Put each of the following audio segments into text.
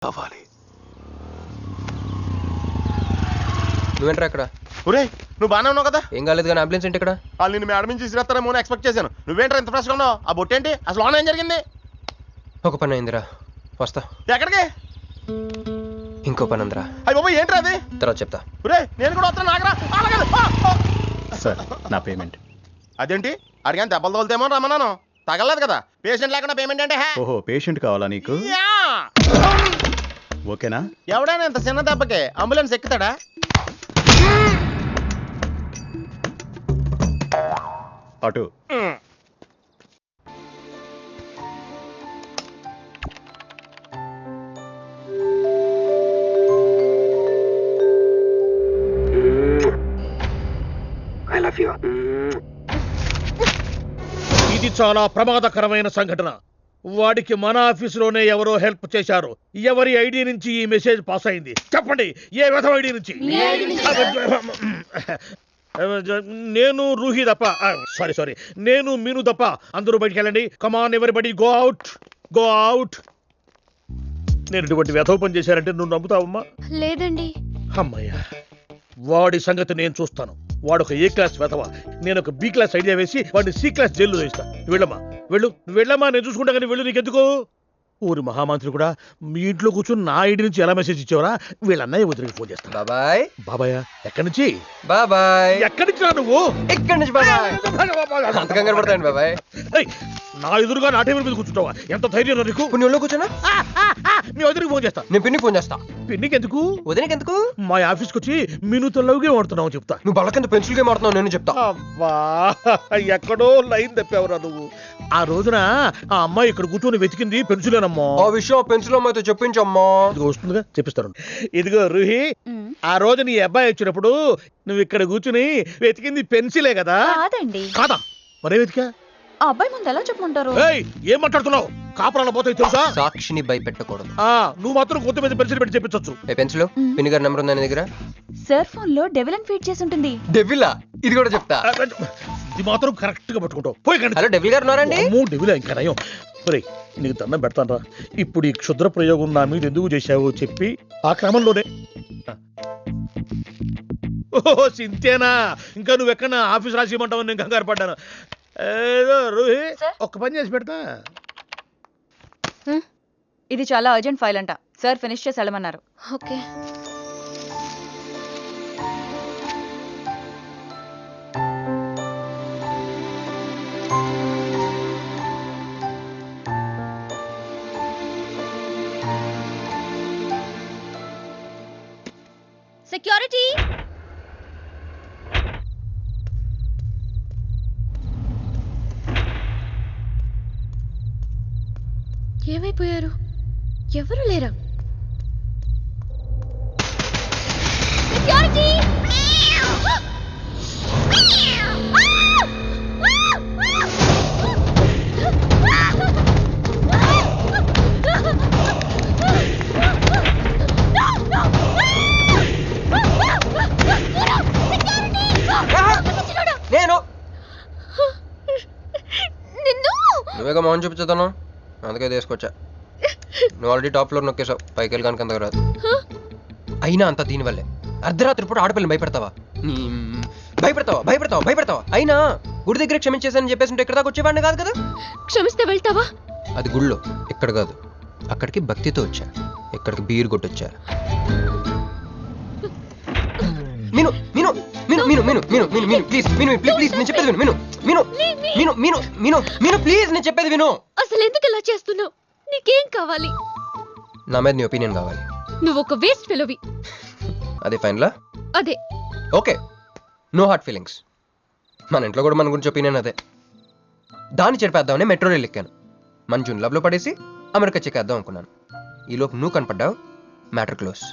కావాలి. నువ్వేంట్రా ఇక్కడ? ఒరే నువ్వు బాగానే ఉన్నావు కదా? ఏం కాలేదు కానీ అంబులెన్స్ ఏంటి ఇక్కడ? వాళ్ళు నిన్ను మేడం నుంచి తీసుకురాస్తారేమో అని ఎక్స్పెక్ట్ చేశాను. నువ్వేంట్రా ఇంత ఫ్రెష్గా ఉన్నావు? ఆ బొట్టేంటి? అసలు లోన్ ఏం జరిగింది? ఒక పని అయిందిరా, వస్తా. ఎక్కడికి? ఇంకో పని ఉందిరా. అయ్యి బాబు ఏంట్రా అది? తర్వాత చెప్తా. ఒరే నేను కూడా వస్తాను, నాగరా. సార్ నా పేమెంట్. అదేంటి అడిగాను దెబ్బలు తోలుతేమో రమ్మన్నాను, తగలలేదు కదా. పేషెంట్ లేకుండా పేమెంట్ అంటే ఓహో పేషెంట్ కావాలా నీకు? ఓకేనా? ఎవడైనా ఇంత చిన్న దెబ్బకి అంబులెన్స్ ఎక్కుతాడా? అటు ఇది చాలా ప్రమాదకరమైన సంఘటన. వాడికి మన ఆఫీసులోనే ఎవరో హెల్ప్ చేశారు. ఎవరి ఐడి నుంచి ఈ మెసేజ్ పాస్ అయింది చెప్పండి? ఏ విధం ఐడి నుంచి? నేను రూహి తప్ప, సారీ నేను మీను తప్ప అందరూ బయటికి వెళ్ళండి. Come on everybody go out, go out. నేను ఇటువంటి వ్యధవ పని చేశారంటే నువ్వు నమ్ముతావమ్మా? లేదండి. అమ్మయ్యా, వాడి సంగతి నేను చూస్తాను. వాడు ఒక ఏ క్లాస్ వెధవ, నేను ఒక బి క్లాస్ ఐడియా వేసి వాడిని సి క్లాస్ జైల్లో వేస్తా. వెళ్ళమ్మా వెళ్ళమ్మా, నేను చూసుకుంటా. కానీ వెళ్ళు, నీకెందుకు? ఊరి మహామంత్రి కూడా మీ ఇంట్లో కూర్చొని నా ఐడి నుంచి ఎలా మెసేజ్ ఇచ్చేవరా? వీళ్ళన్నయ్య వదిలికి ఫోన్ చేస్తాను. బాబాయ్. బాబాయ్ ఎక్కడి నుంచి? బాబాయ్ ఎక్కడి నుంచి రా నువ్వు? ఎక్కడి నుంచి బాబాయ్? అంత కంగారు పడతాయండి బాబాయ్. నా ఎదురుగా నా టేబుల్ మీద కూర్చుంటావా? ఎంత ధైర్యం నీకు? ఇప్పుడు నువ్వు కూర్చోనా? మీ వదిలికి ఫోన్ చేస్తా. నేను పిన్నికి ఫోన్ చేస్తా. పిన్నికి ఎందుకు? వదినకి ఎందుకు? మా ఆఫీస్కి వచ్చి మీనుతో లవ్గా వాడుతున్నావు చెప్తా. నువ్వు బళ్ళకింత పెన్సిల్ గేమ్ ఆడుతున్నావు, నేను చెప్తా. అబ్బా, ఎక్కడో లైన్ తప్పావురా నువ్వు. ఆ రోజున ఆ అమ్మాయి ఇక్కడ కూర్చొని వెతికింది పెన్సిలేనమ్మా. ఆ విషయం పెన్సిల్ అమ్మాయితో చెప్పించమ్మా. ఇదిగో వస్తుందిగా, చెప్పిస్తాను. ఇదిగో రూహి, ఆ రోజు నీ అబ్బాయి వచ్చినప్పుడు నువ్వు ఇక్కడ కూర్చుని వెతికింది పెన్సిలే కదా? కాదండి. కాదా? మరే వెతికా? ఆ అబ్బాయి ముందు ఎలా చెప్పమంటారు? ఏం మాట్లాడుతున్నావు? కాపురాల పోతాయి తెలుసా? సాక్షిని భయపెట్టకూడదు. నువ్వు మాత్రం కొత్త మీద పెన్సిల్ పెట్టి చెప్పించచ్చు. ఏ పెన్సిల్? పిన్ని గారి నెంబర్ ఉందా నీ దగ్గర? సార్ ఫోన్ లో డెవిల్ అని ఫీడ్ చేసి ఉంటుంది. డెవిలా? ఇది కూడా చెప్తా. ఇది మాత్రం కరెక్ట్ గా పట్టుకుంటావు. పోయి. హలో డెవిల్ గారు ఉన్నారండి? డెవిల్ ఇంకా నయం. నీకు దండం పెడతాను రా. ఇప్పుడు ఈ క్షుద్ర ప్రయోగం నా మీద ఎందుకు చేశావో చెప్పి ఆ క్రమంలోనే. ఓహో సింతేనా? ఇంకా నువ్వు ఎక్కడ ఆఫీస్ రాసిమంటావు? నేను కంగారు పడ్డాను. ఏదో రూహి, ఒక్క పని చేసి పెడతా. ఇది చాలా అర్జెంట్ ఫైల్ అంట. సార్ ఫినిష్ చేసి వెళ్ళమన్నారు. ఓకే. సెక్యూరిటీ. ఏమైపోయారు? ఎవరు లేరా? సెక్యూరిటీ. నేను నువ్వేగా మౌన్ చూపించుతాను, అందుకే తీసుకొచ్చా. నువ్వు ఆల్రెడీ టాప్ ఫ్లోర్ నొక్కేసావు, పైకి వెళ్ళి కనుక అంతగా రాదు. అయినా అంత దీనివల్లే అర్ధరాత్రి పూట ఆడపిల్లని భయపెడతావా? భయపెడతావా? అయినా గుడి దగ్గర క్షమించేసానని చెప్పేసి ఇక్కడ దాకా వచ్చేవాడిని కాదు కదా. క్షమిస్తే వెళ్తావా? అది గుళ్ళో, ఇక్కడ కాదు. అక్కడికి భక్తితో వచ్చా, ఇక్కడికి బీరు కొట్టొచ్చా. మీను మీను మీను మీను మీను మీను మీను మీను ప్లీజ్ మీను ప్లీజ్ నేను చెప్పేది విను. మీను మీను మీను మీను మీను ప్లీజ్ నేను చెప్పేది విను. అసలు ఎందుకు ఇలా చేస్తున్నావు? నీకేం కావాలి? నా మీద నీ ఒపీనియన్ కావాలి. నువ్వు ఒక వేస్ట్ ఫెలోవి. అదే ఫైనలా? అదే. Okay, no heart feelings. మన ఇంట్లో కూడా మన గురించి ఒపీనియన్ అదే. దాన్ని చెరిపేద్దామని మెట్రో రైల్ ఎక్కాను. మంజుని లవ్లో పడేసి అమెరికా చెక్కేద్దాం అనుకున్నాను. ఈలోపు నువ్వు కనపడ్డావు, మ్యాటర్ క్లోజ్.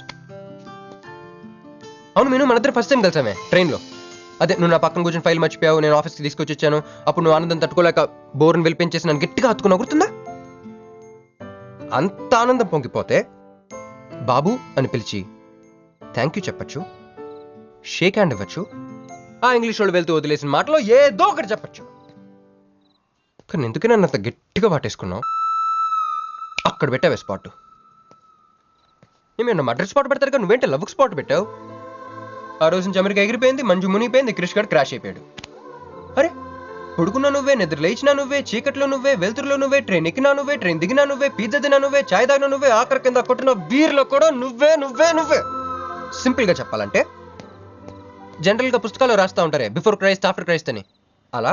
అవును మీను, మన ఇద్దరు ఫస్ట్ టైం కలిసామే ట్రైన్లో. అదే నువ్వు నా పక్కన కూర్చొని ఫైల్ మర్చిపోయావు, నేను ఆఫీస్కి తీసుకొచ్చి వచ్చాను. అప్పుడు నువ్వు ఆనందం తట్టుకోలేక బోర్ని వెళ్ళిపించేసి నన్ను గట్టిగా హత్తుకున్నా, గుర్తుందా? అంత ఆనందం పొంగిపోతే బాబు అని పిలిచి థ్యాంక్ యూ చెప్పచ్చు, షేక్ హ్యాండ్ ఇవ్వచ్చు, ఆ ఇంగ్లీష్ వాళ్ళు వెళ్తూ వదిలేసిన మాటలో ఏదో ఒకటి చెప్పచ్చు. కానీ ఎందుకే నన్ను అంత గట్టిగా వాటేసుకున్నావు? అక్కడ పెట్టావే స్పాట్. ఏమన్నా మర్డర్ స్పాట్ పెడతారు కదా, నువ్వేంటి లవ్ స్పాట్ పెట్టావు? ఆ రోజు నుంచి అమెరికా ఎగిరిపోయింది, మంజు మునిగిపోయింది, క్రిష్ గారు క్రాష్ అయిపోయాడు. అరే పడుకున్నా నువ్వే, నిద్ర లేచినా నువ్వే, చీకట్లో నువ్వే, వెలుతురులో నువ్వే, ట్రైన్ ఎక్కినా నువ్వే, ట్రైన్ దిగినా నువ్వే, పిజ్జా తినా నువ్వే, చాయ్ తాగినా నువ్వే, ఆఖరి కింద కొట్టిన బీర్లో కూడా నువ్వే నువ్వే నువ్వే. సింపుల్గా చెప్పాలంటే జనరల్గా పుస్తకాలు రాస్తూ ఉంటారే బిఫోర్ క్రైస్ట్ ఆఫ్టర్ క్రైస్ట్ అని, అలా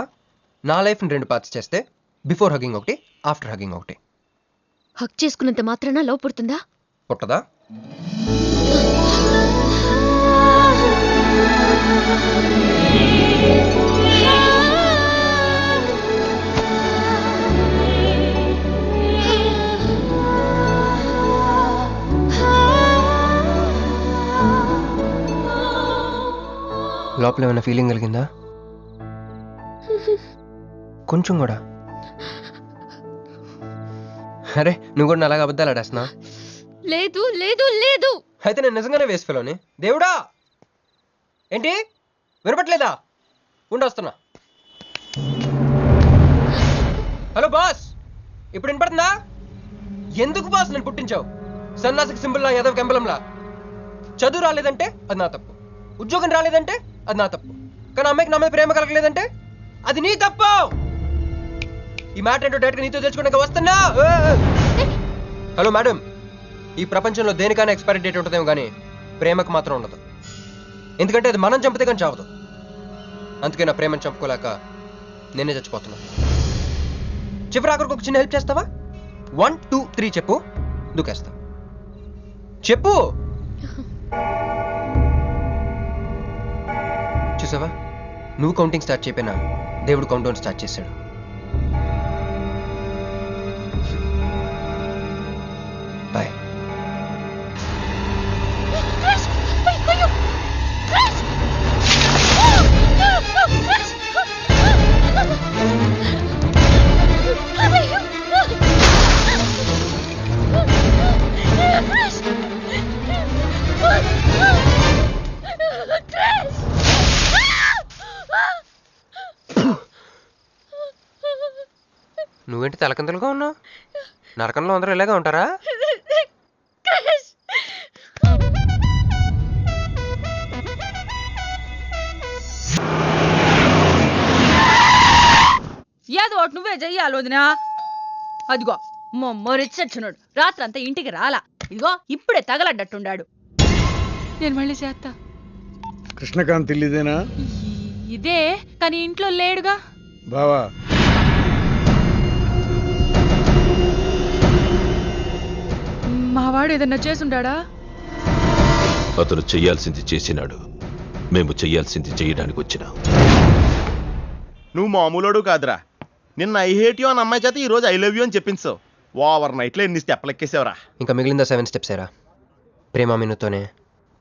నా లైఫ్ని 2 పార్ట్స్ చేస్తే బిఫోర్ హగ్గింగ్ ఒకటి, ఆఫ్టర్ హగ్గింగ్ ఒకటి. హక్ చేసుకున్నంత మాత్రాన లవ్ పుడుతుందా? పుట్టదా? లోపల ఏమైనా ఫీలింగ్ కలిగిందా? కొంచెం కూడా? అరే నువ్వు కూడా అలాగ అబద్ధాలు ఆడేస్తున్నా? లేదు లేదు లేదు. అయితే నేను నిజంగానే వేస్ట్ ఫెలోని. దేవుడా ఏంటి వినపట్లేదా? ఉండొస్తున్నా. హలో బాస్, ఇప్పుడు వినపడుతుందా? ఎందుకు బాస్ నన్ను పుట్టించావు? సన్నాసికి సింబల్లా, యాదవ్ గంబలంలా. చదువు రాలేదంటే అది నా తప్పు, ఉద్యోగం రాలేదంటే అది నా తప్పు, కానీ అమ్మాయికి నా మీద ప్రేమ కలగలేదంటే అది నీ తప్పు. ఈ మ్యాటర్ ఏంటో డైరెక్ట్గా నీతో తెలుసుకున్నాక వస్తున్నా. హలో మేడం, ఈ ప్రపంచంలో దేనికైనా ఎక్స్పైరీ డేట్ ఉంటుందేమో కానీ ప్రేమకు మాత్రం ఉండదు. ఎందుకంటే అది మనం చంపితే కానీ చావదు. అందుకే నా ప్రేమను చంపుకోలేక నేనే చచ్చిపోతున్నా. చివరి ఆఖరికి ఒక చిన్న హెల్ప్ చేస్తావా? 1 2 3 చెప్పు, దూకేస్తా. చెప్పు. చూసావా, నువ్వు కౌంటింగ్ స్టార్ట్ చేయపోయినా దేవుడు కౌంట్ డౌన్ స్టార్ట్ చేశాడు. బాయ్. నువ్వేంటి తలకిందులుగా ఉన్నావు? నరకంలో అందరూ ఇలాగే ఉంటారా? ఏదో ఒకటి నువ్వే చెయ్యాలి వదినా. అదిగో మొమ్మరిచ్చచ్చున్నాడు, రాత్రంతా ఇంటికి రాలా. ఇదిగో ఇప్పుడే తగలడ్డట్టుండాడు. నేను మళ్ళీ చేస్తా. కృష్ణకాంత్ ఇల్లుదేనా? ఇదే, కానీ ఇంట్లో లేడుగా. బావా, మావాడు ఏదన్నా చేసుంటాడా? అతను చెయ్యాల్సింది చేసినాడు, మేము చెయ్యాల్సింది చేయడానికి వచ్చినా. నువ్వు మామూలోడు కాదురా. నిన్న ఐ హేట్ యూ అని అమ్మాయి చేత ఈ రోజు ఐ లవ్ యూ అని చెప్పించావు. ఓవర్ నైట్లో ఎన్ని స్టెప్లు ఎక్కేసావురా. ఇంకా మిగిలిందా 7 స్టెప్స్ ఏరా. ప్రేమ మీనుతోనే,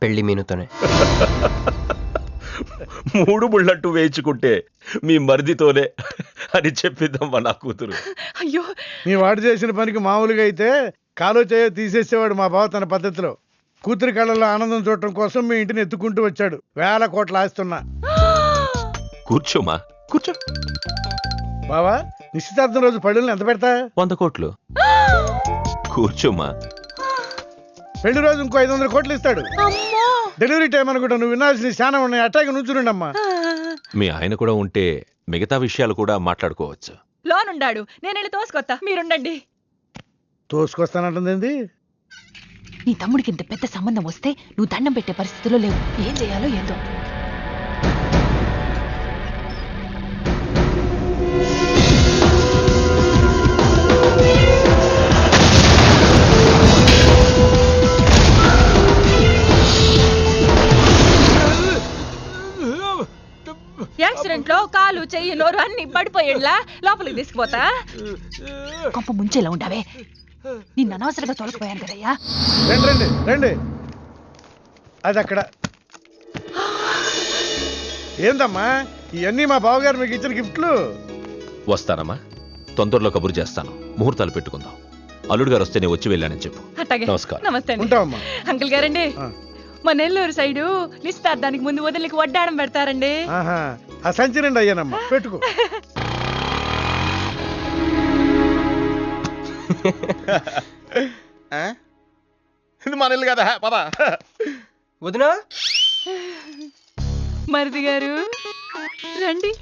పెళ్లి మీనుతోనే. 3 ముళ్ళట్టు వేయించుకుంటే మీ మరిదితోనే అని చెప్పిద్దమ్మా నా కూతురు. అయ్యో, మీ వాడు చేసిన పనికి మామూలుగా అయితే కాలో చేయో తీసేసేవాడు మా బావ తన పద్ధతిలో. కూతురి కళ్ళలో ఆనందం చూడటం కోసం మీ ఇంటిని ఎత్తుకుంటూ వచ్చాడు. 1000 కోట్లు ఆస్తున్నా. కూర్చోమా, కూర్చో. బావా, నిశ్చితార్థం రోజు పళ్ళుల్ని ఎంత పెడతా? 100 కోట్లు. కూర్చోమా. పెళ్లి రోజు ఇంకో 500 కోట్లు ఇస్తాడు. అమ్మో. డెలివరీ టైం అనుకుంటా, నువ్వు వినాల్సిన చాలా ఉన్నాయి. అట్టాగే నుంచుండమ్మా. మీ ఆయన కూడా ఉంటే మిగతా విషయాలు కూడా మాట్లాడుకోవచ్చు. లోనుండాడు, నేను వెళ్ళి తోసుకొత్తా, మీరుండండి. తోసుకొస్తానంటుంది. నీ తమ్ముడికి ఇంత పెద్ద సంబంధం వస్తే నువ్వు దండం పెట్టే పరిస్థితిలో లేవు. ఏం చేయాలో ఏందో. యాక్సిడెంట్ లో కాలు, చెయ్యి, నోరు అన్ని పడిపోయేలా లోపలికి తీసుకుపోతా. కొంప ముంచేలా ఉండవే. నిన్న అనవసరంగా తొలగిపోయాను కదయ్యా. రండి రండి రండి. అది అక్కడ. ఏందమ్మా ఇవన్నీ మా బావగారు మీకు ఇచ్చిన గిఫ్ట్లు? వస్తానమ్మా, తొందరలో కబురు చేస్తాను. ముహూర్తాలు పెట్టుకుందాం. అల్లుడు గారు వస్తే నేను వచ్చి వెళ్ళానని చెప్పు. అట్టాగే. నమస్కారం. నమస్తే అండి. ఉంటావమ్మా. అంకుల్ గారండి, ఆ. మా నెల్లూరు సైడు నిశ్చితార్థానికి ముందు వదిలికి వడ్డాడం పెడతారండి. ఆహా, ఆ సంచి నిండి అయ్యానమ్మా, పెట్టుకో. ఆ? ఇది మన ఇల్లు కదా పద. వదినా మరిది గారు రండి.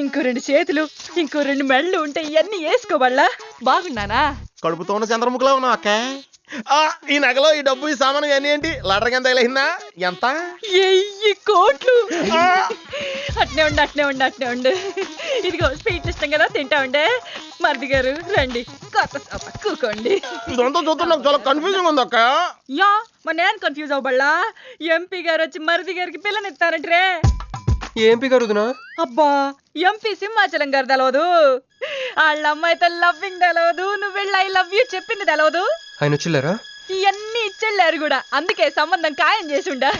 ఇంకో 2 చేతులు ఇంకో 2 మెళ్ళు ఉంటే ఇవన్నీ వేసుకోవాలా? బాగున్నానా? కడుపుతో ఉన్న చంద్రముఖిలో ఉన్నావు అక్క. ఈ నగలో ఈ డబ్బు ఈ సామాను ఇవన్నీ ఏంటి లాటరీ ఎంత తగిలిందా? ఎంత? 1000 కోట్లు. అట్నే ఉండు. ఇదిగో స్వీట్ ఇష్టం కదా, తింటా ఉండే. మరిది గారు రండి, కొత్త సోఫా కూకోండి. ఇదంతా చూస్తే నాకు చాలా కన్ఫ్యూజింగ్ ఉంది అక్క. యా మరి నేను కన్ఫ్యూజ్ అవ్వబల్లా. ఎంపీ గారు వచ్చి మరిది గారికి పిల్లనిస్తారంట్రే. ఏంపి గారు వదినా? అబ్బా ఎంపీ సింహాచలం గారు తెలవదు, వాళ్ళ అమ్మాయితో లవ్వింగ్ తెలవదు, నువ్వు వెళ్ళి ఐ లవ్ యూ చెప్పింది తెలవదు. ఆయన వచ్చిల్లారా? ఇవన్నీ ఇచ్చెళ్ళారు కూడా, అందుకే సంబంధం ఖాయం చేసి ఉండా.